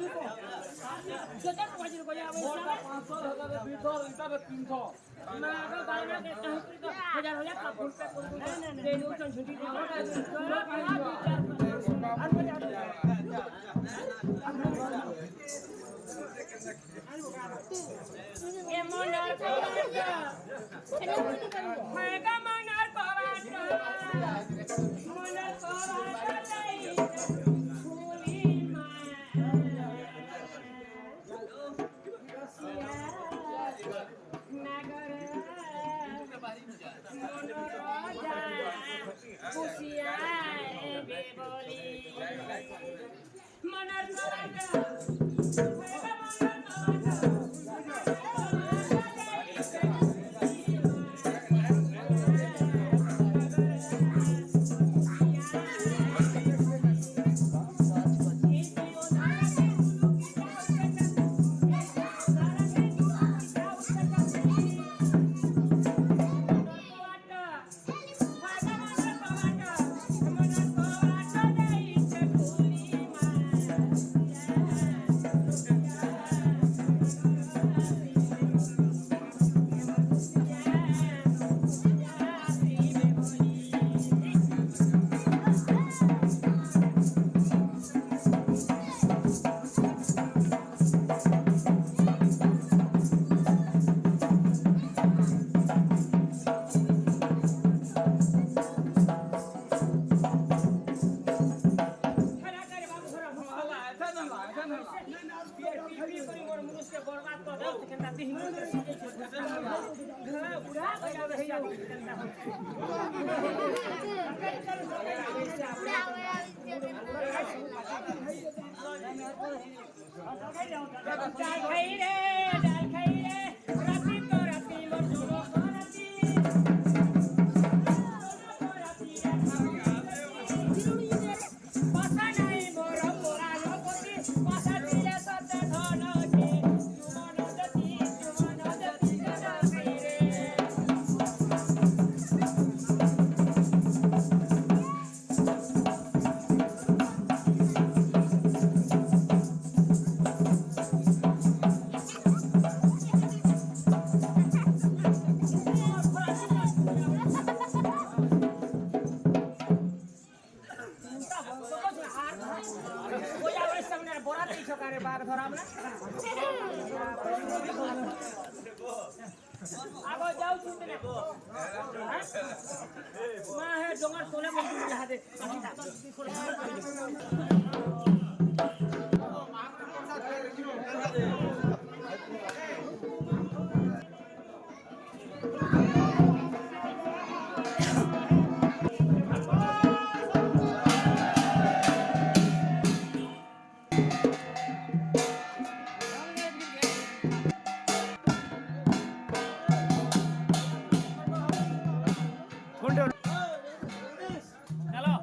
Kita kok wajib kaya apa? 500 এটা 300 না আগা বাইরে একটা হচ্ছে তো হাজার হাজার টাকা ফুল পে করে দিই এই লোকজন ছুটি দিই আর বাজার এমন আর পাওয়াটা মেগা মনার পাওয়াটা মনার পাওয়াটা নাই ফুলি মা নাগরে মনোরজা খুশিয়ায় বেবলি মনার পাওয়াটা মেগা মনার পাওয়াটা ডাল খাই রে রাতি তো রাতি মোর জোড়ো রাতি পাশা নাই মোর পোড়ালো পতি পাশা দিলে সতে ধন কে তুমন দতি ডাল খাই রে আগে যাও ছুটে না মা হে ডোঙার তোলে বন্ধু হাতে হ্যালো